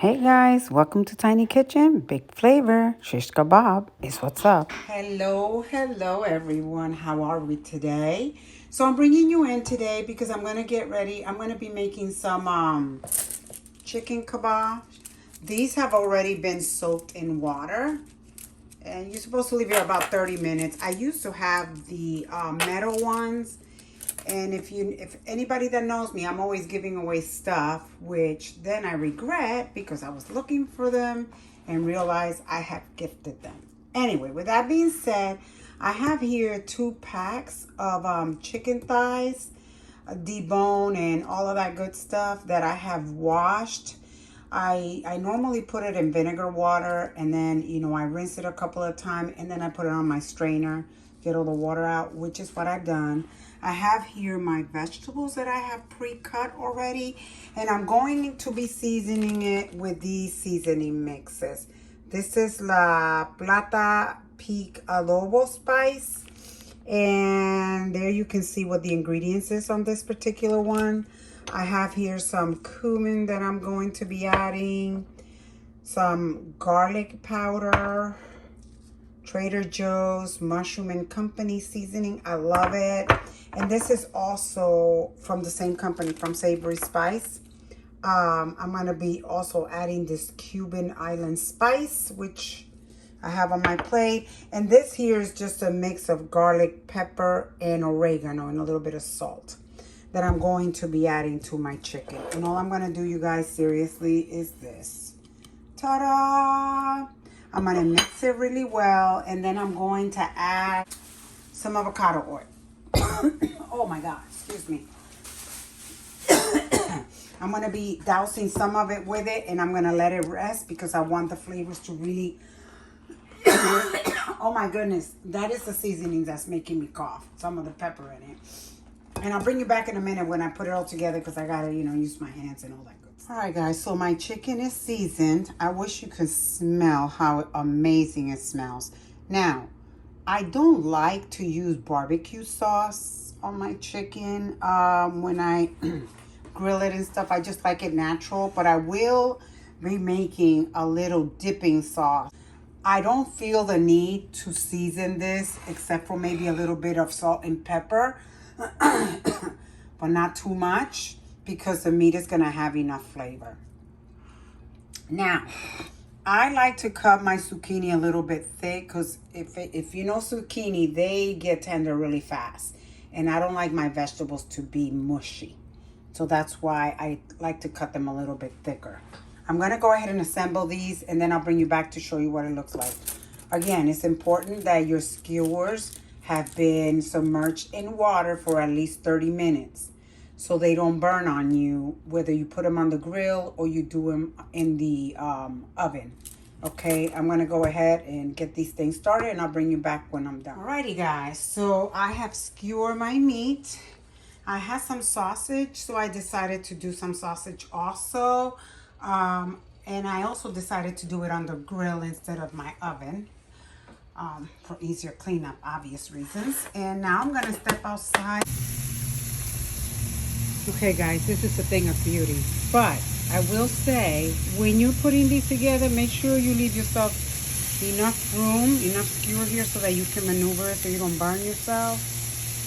Hey guys, welcome to Tiny Kitchen. Big flavor. Shish kebab is what's up. Hello everyone. How are we today? So I'm bringing you in today because I'm going to get ready. I'm going to be making some chicken kebab. These have already been soaked in water. And you're supposed to leave it about 30 minutes. I used to have the metal ones. And if anybody that knows me, I'm always giving away stuff, which then I regret because I was looking for them and realized I have gifted them. Anyway, with that being said, I have here 2 packs of chicken thighs, debone and all of that good stuff that I have washed. I normally put it in vinegar water and then, I rinse it a couple of times and then I put it on my strainer, get all the water out, which is what I've done. I have here my vegetables that I have pre-cut already, and I'm going to be seasoning it with these seasoning mixes. This is La Plata Peak Adobo Spice, and there you can see what the ingredients is on this particular one. I have here some cumin that I'm going to be adding, some garlic powder, Trader Joe's Mushroom and Company seasoning. I love it. And this is also from the same company, from Savory Spice. I'm going to be also adding this Cuban Island Spice, which I have on my plate. And this here is just a mix of garlic, pepper, and oregano, and a little bit of salt that I'm going to be adding to my chicken. And all I'm going to do, you guys, seriously, is this. Ta-da! I'm going to mix it really well, and then I'm going to add some avocado oil. Oh my God, excuse me. I'm going to be dousing some of it with it, and I'm going to let it rest because I want the flavors to really... Oh my goodness, that is the seasoning that's making me cough. Some of the pepper in it. And I'll bring you back in a minute when I put it all together because I got to, use my hands and all that good stuff. All right, guys, so my chicken is seasoned. I wish you could smell how amazing it smells. Now, I don't like to use barbecue sauce on my chicken when I grill it and stuff. I just like it natural, but I will be making a little dipping sauce. I don't feel the need to season this except for maybe a little bit of salt and pepper. But not too much because the meat is going to have enough flavor. Now, I like to cut my zucchini a little bit thick because if you know zucchini, they get tender really fast. And I don't like my vegetables to be mushy. So that's why I like to cut them a little bit thicker. I'm going to go ahead and assemble these and then I'll bring you back to show you what it looks like. Again, it's important that your skewers have been submerged in water for at least 30 minutes so they don't burn on you, whether you put them on the grill or you do them in the oven. Okay, I'm going to go ahead and get these things started and I'll bring you back when I'm done. Alrighty, guys, so I have skewered my meat. I had some sausage, so I decided to do some sausage also. And I also decided to do it on the grill instead of my oven. For easier cleanup, obvious reasons. And now I'm gonna step outside. Okay guys, this is a thing of beauty. But I will say, when you're putting these together, make sure you leave yourself enough room, enough skewer here so that you can maneuver it so you don't burn yourself.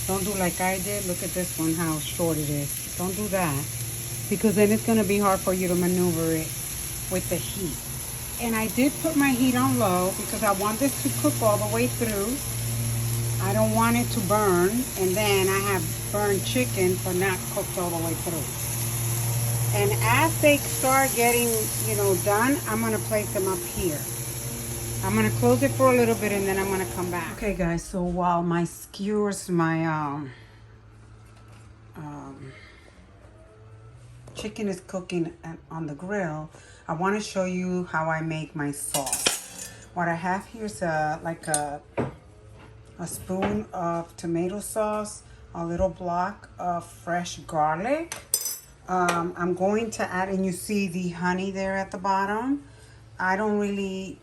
Don't do like I did. Look at this one, how short it is. Don't do that. Because then it's gonna be hard for you to maneuver it with the heat. And I did put my heat on low because I want this to cook all the way through. I don't want it to burn. And then I have burned chicken but not cooked all the way through. And as they start getting, done, I'm going to place them up here. I'm going to close it for a little bit and then I'm going to come back. Okay, guys, so while my skewers, my chicken is cooking on the grill, I want to show you how I make my sauce. What I have here is like a spoon of tomato sauce, a little block of fresh garlic. I'm going to add, and you see the honey there at the bottom. I don't really,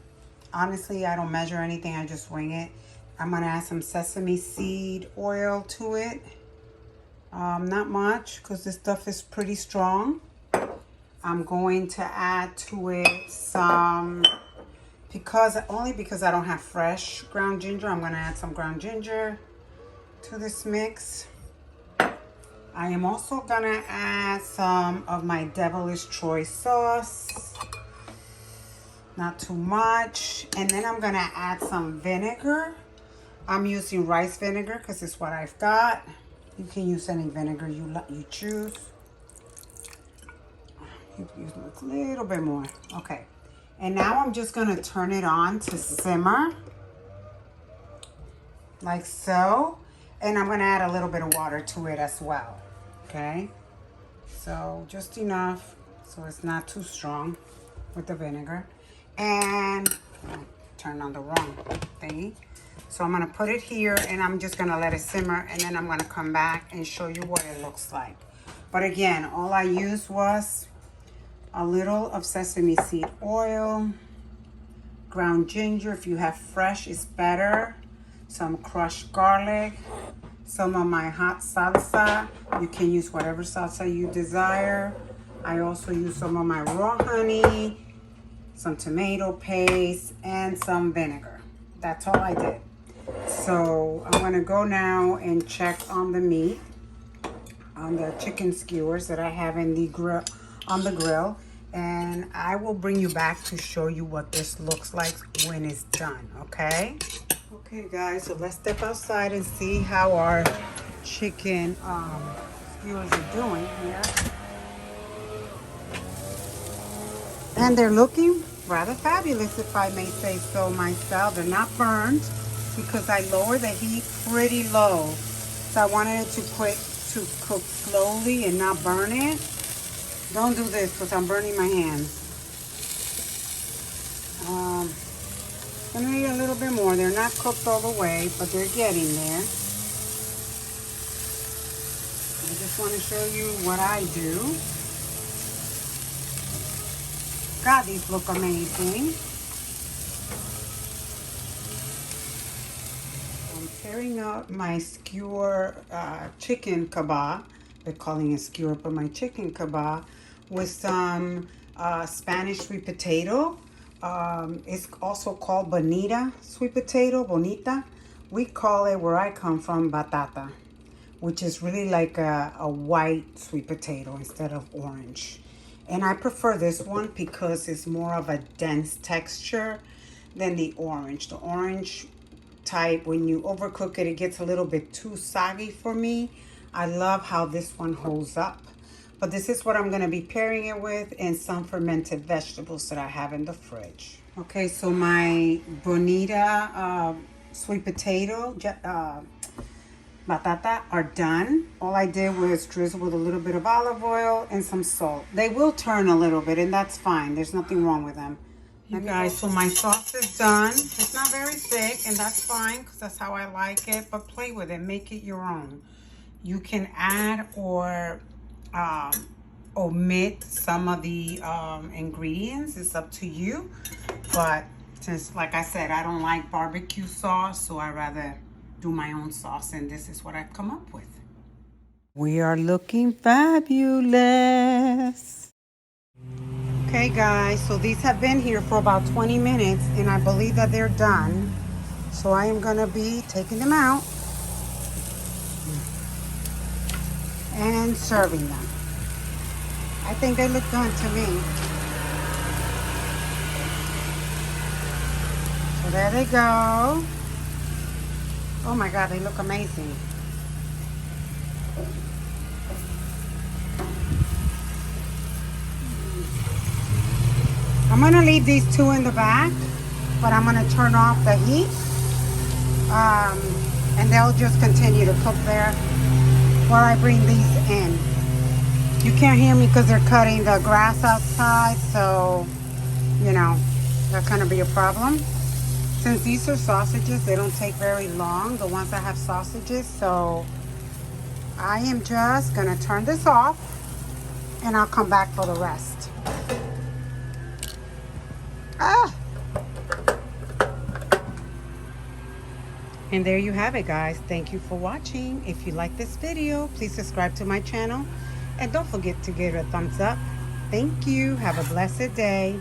honestly, I don't measure anything. I just wing it. I'm going to add some sesame seed oil to it. Not much because this stuff is pretty strong. I'm going to add to it some, only because I don't have fresh ground ginger, I'm going to add some ground ginger to this mix. I am also going to add some of my Devilish Choice sauce. Not too much. And then I'm going to add some vinegar. I'm using rice vinegar because it's what I've got. You can use any vinegar you choose. You use a little bit more. Okay. And now I'm just going to turn it on to simmer. Like so. And I'm going to add a little bit of water to it as well. Okay. So just enough so it's not too strong with the vinegar. And turn on the wrong thingy. So I'm going to put it here and I'm just going to let it simmer. And then I'm going to come back and show you what it looks like. But again, all I used was a little of sesame seed oil, ground ginger. If you have fresh, it's better. Some crushed garlic, some of my hot salsa. You can use whatever salsa you desire. I also use some of my raw honey, some tomato paste, and some vinegar. That's all I did. So I'm gonna go now and check on the meat, on the chicken skewers that I have in the grill, on the grill. And I will bring you back to show you what this looks like when it's done, okay? Okay guys, so let's step outside and see how our chicken skewers are doing here. And they're looking rather fabulous, if I may say so myself. They're not burned because I lowered the heat pretty low. So I wanted it to cook slowly and not burn it. Don't do this because I'm burning my hands. Gonna need a little bit more. They're not cooked all the way, but they're getting there. I just want to show you what I do. God, these look amazing. I'm tearing out my skewer chicken kebab. They're calling it skewer, but my chicken kebab with some Spanish sweet potato. It's also called bonita sweet potato, bonita. We call it, where I come from, batata, which is really like a white sweet potato instead of orange. And I prefer this one because it's more of a dense texture than the orange. The orange type, when you overcook it, it gets a little bit too soggy for me. I love how this one holds up. But this is what I'm going to be pairing it with, and some fermented vegetables that I have in the fridge. Okay, so my bonita sweet potato batata are done. All I did was drizzle with a little bit of olive oil and some salt. They will turn a little bit, and that's fine. There's nothing wrong with them. You guys, so my sauce is done. It's not very thick, and that's fine because that's how I like it. But play with it. Make it your own. You can add or omit some of the ingredients. It's up to you. But since, like I said, I don't like barbecue sauce, so I rather do my own sauce, and this is what I've come up with. We are looking fabulous. Okay guys, so these have been here for about 20 minutes and I believe that they're done. So I am gonna be taking them out and serving them. I think they look good to me. So there they go. Oh my God, they look amazing. I'm gonna leave these two in the back, but I'm gonna turn off the heat. And they'll just continue to cook there while I bring these in. You can't hear me because they're cutting the grass outside, so, you know, that's gonna be a problem. Since these are sausages, they don't take very long, the ones that have sausages, so I am just gonna turn this off and I'll come back for the rest. And there you have it, guys. Thank you for watching. If you like this video, please subscribe to my channel and don't forget to give it a thumbs up. Thank you. Have a blessed day.